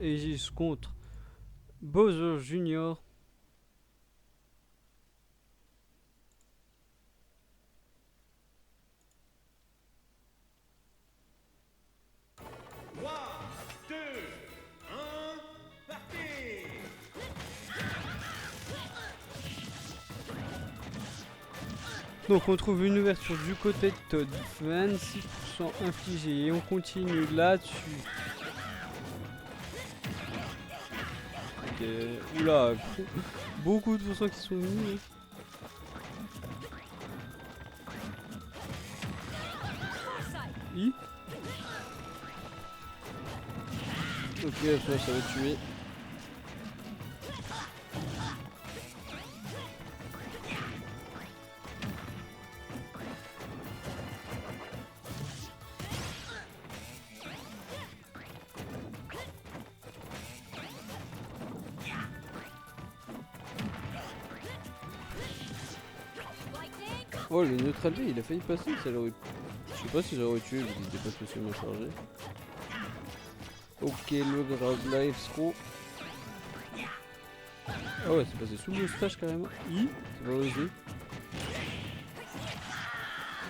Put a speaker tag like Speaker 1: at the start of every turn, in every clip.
Speaker 1: Aegis contre Bowser Jr. Donc on trouve une ouverture du côté de Todd, 26% infligé et on continue là-dessus. Ok, oula, beaucoup de pourcents qui sont mis. I. Ok, ça va tuer. Oh, le neutral B, il a failli passer, ça l'aurait... Je sais pas si j'aurais tué, vu qu'il était pas spécialement chargé. Ok, le grab life scroll. Ah ouais, c'est passé sous le stage carrément. I, ça va oser.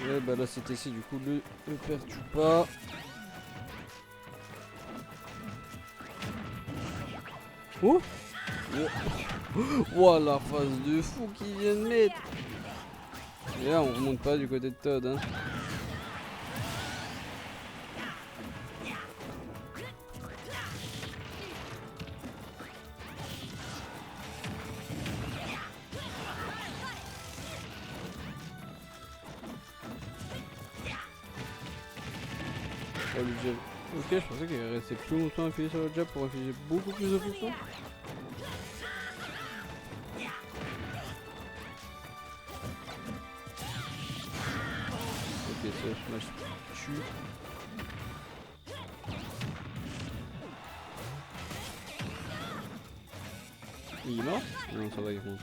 Speaker 1: Ouais, bah là c'était ici, du coup le perturbe pas. Oh, oh la phase de fou qu'il vient de mettre. Et là on remonte pas du côté de Todd hein. Oh, le jab. Ok, je pensais qu'il restait plus longtemps appuyé sur le jab pour afficher beaucoup plus de pourcents. Ok, ça smash tue. Il est mort? Non, ça va, il monte.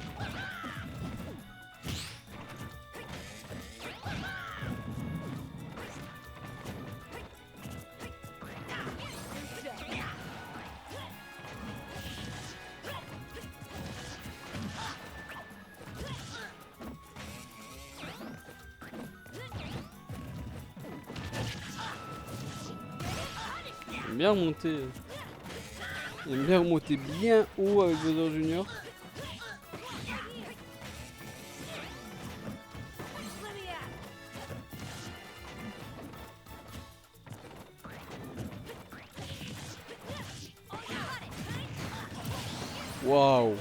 Speaker 1: Il aime bien remonter. Il aime bien remonter bien haut avec Bowser Junior. Waouh,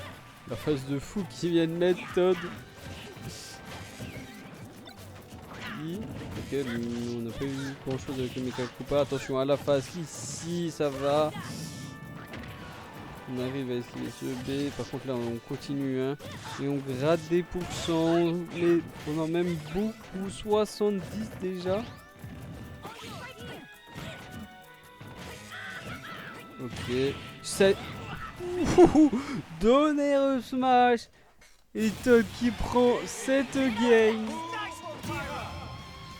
Speaker 1: la phase de fou qui vient de mettre Todd. Ok, on n'a pas eu grand chose avec le Mecha Koopa. Attention à la phase ici, ça va. On arrive à esquiver ce B. Par contre là on continue hein. Et on gratte des pourcents. Mais on a même beaucoup, 70 déjà. Ok. C'est... Donner smash. Et Todd qui prend cette game.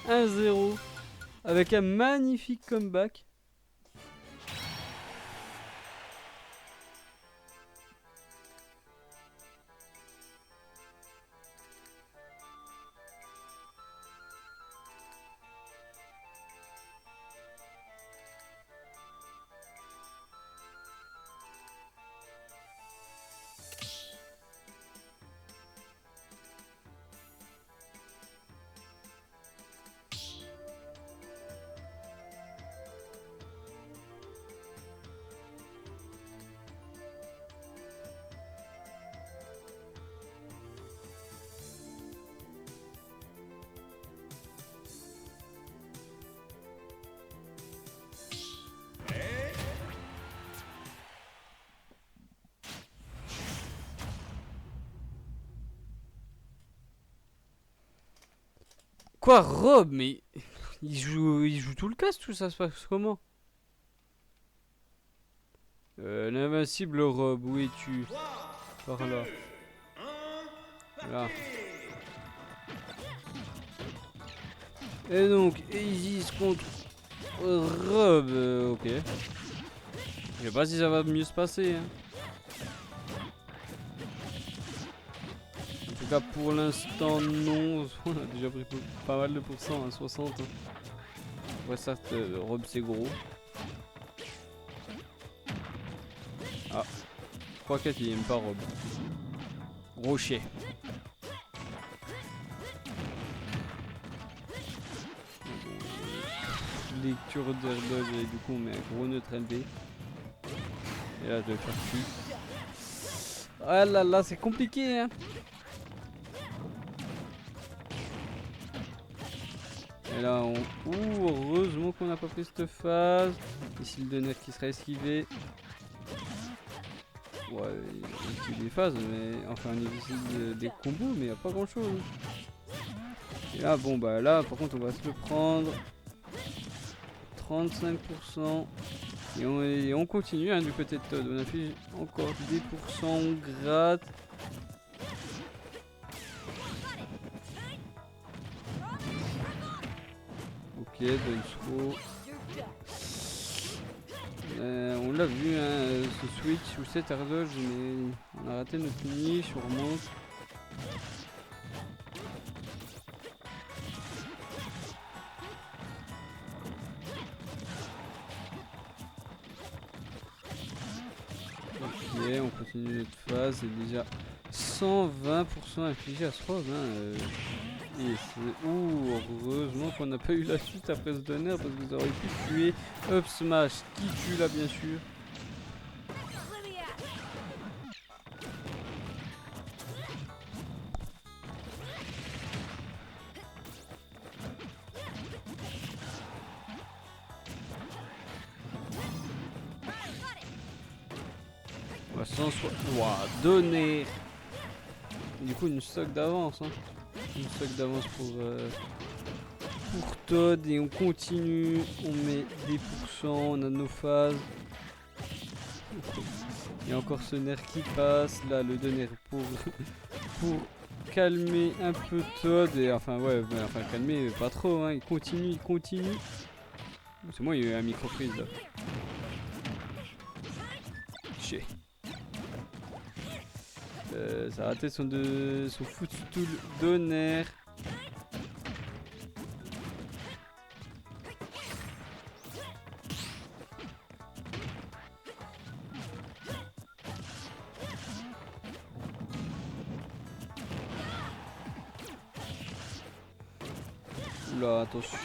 Speaker 1: 1-0. Avec un magnifique comeback. Quoi, Rob? Mais il joue tout le cast, tout ça se passe comment? L'invincible Rob, où es-tu? Par là. Là. Et donc, Aegis contre Rob, ok. Je sais pas si ça va mieux se passer. Hein. En tout cas, pour l'instant, non. On a déjà pris pas mal de pourcents, hein, 60. Hein. Ouais, certes, Rob c'est gros. Ah, je crois qu'il aime pas Rob. Rocher. Lecture d'Airdog et du coup on met un gros neutral B. Et là je vais faire plus. Ah là là, c'est compliqué hein. Et là on... Ouh, heureusement qu'on n'a pas pris cette phase. Ici le donner qui sera esquivé. Ouais, il y a des phases, mais enfin on est ici des combos, mais il n'y a pas grand chose. Et là bon bah là par contre on va se le prendre. 35%. Et on continue hein, du côté de Todd. On a fait encore des pourcents, on gratte. Ok, Donsro. On l'a vu, hein, ce switch ou cet airdodge, mais on a raté notre niche, on remonte. Ok, on continue notre phase, c'est déjà 120% infligé à ce robe. Hein, et ouh, heureusement qu'on n'a pas eu la suite après ce donner parce que vous auriez pu tuer Up Smash qui tue là bien sûr. On va donner. Du coup une stock d'avance. Hein. Une stock d'avance pour Todd et on continue. On met des pourcents, on a nos phases. Il y a encore ce nerf qui passe. Là le donner pour calmer un peu Todd. Et enfin ouais, enfin calmer pas trop. Hein. Il continue. C'est moi, il y a eu un micro-prise là. Chier. Ça a raté son footstool donner. Oula, attention,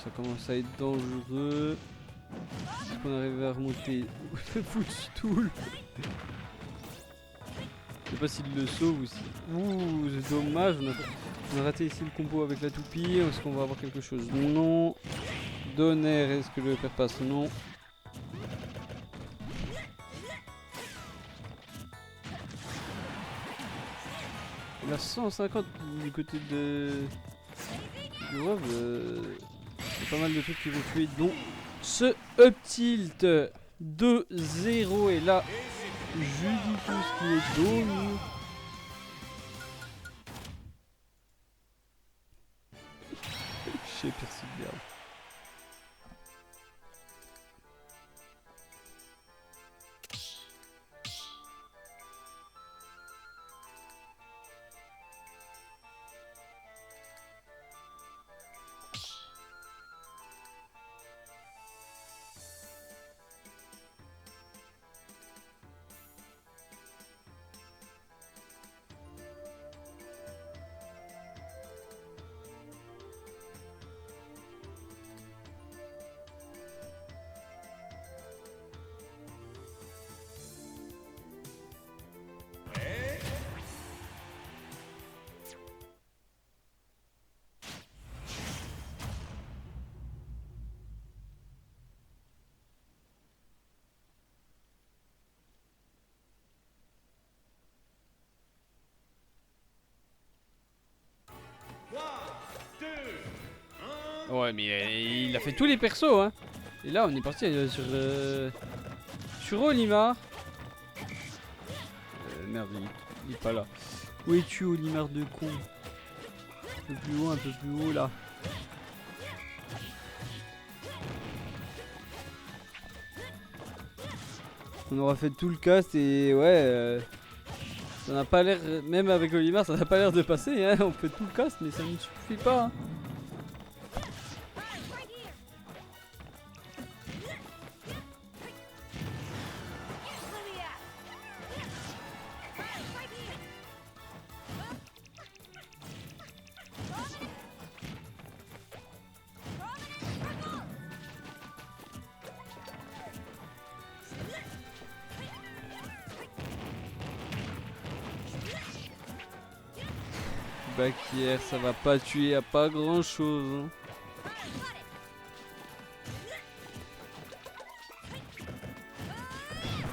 Speaker 1: ça commence à être dangereux. Est-ce qu'on arrive à remonter le footstool? Je sais pas s'il le sauve ou si... Ouh, c'est dommage, on a raté ici le combo avec la toupie. Est-ce qu'on va avoir quelque chose? Non. Donner, est-ce que le père passe? Non. Il a 150 du côté de... du Rob. Il y a pas mal de trucs qui vont tuer, dont ce up tilt 2-0. Et là... Juditus qui est dominé. Chez Perseverance. Ouais, mais il a fait tous les persos, hein. Et là, on est parti sur Olimar. Merde, il est pas là. Où es-tu, Olimar de con? Un peu plus haut, là. On aura fait tout le cast et ouais, ça n'a pas l'air, même avec Olimar, ça n'a pas l'air de passer. Hein. On fait tout le cast, mais ça ne suffit pas. Hein. Back-air, ça va pas tuer à pas grand chose. Hein.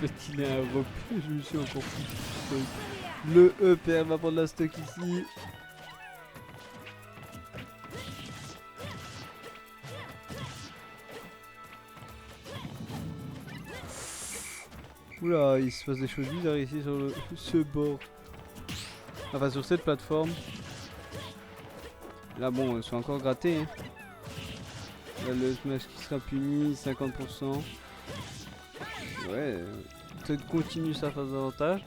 Speaker 1: Le fait qu'il ait un repli, je me suis encore plus. Le EPR va prendre la stock ici. Oula, il se passe des choses bizarres ici sur ce bord. Enfin, sur cette plateforme. Là, bon, ils sont encore grattés. Hein. Là, le smash qui sera puni, 50%. Ouais, peut-être continue sa phase d'avantage.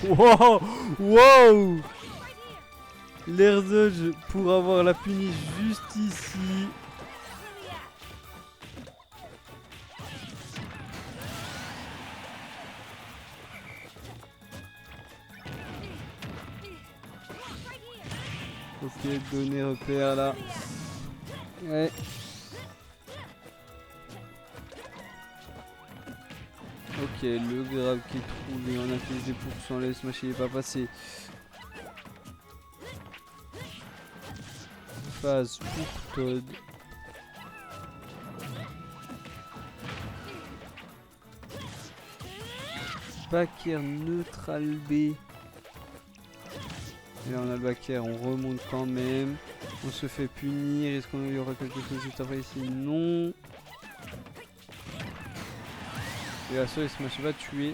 Speaker 1: Wow! Wow! L'air dodge pour avoir la puni juste ici. Ok, donner repère là. Ouais. Ok, le grab qui est trouvé, on a fait des pourcents, le smash il est pas passé. Phase pour Todd. Back-air neutral B. Et là on a le back-air, on remonte quand même. On se fait punir, est-ce qu'il y aura quelque chose juste après ici? Non. Et là, ça, Smash va tuer.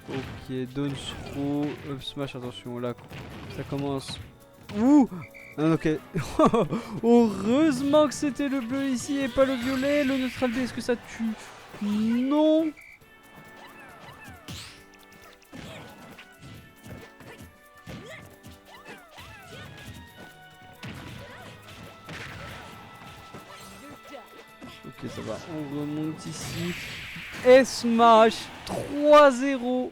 Speaker 1: Ok, down throw, up smash, attention, là, ça commence. Ouh! Ah, ok. Heureusement que c'était le bleu ici et pas le violet. Le neutral B, est-ce que ça tue? Non! Ok, ça va, on remonte ici. Et smash 3-0.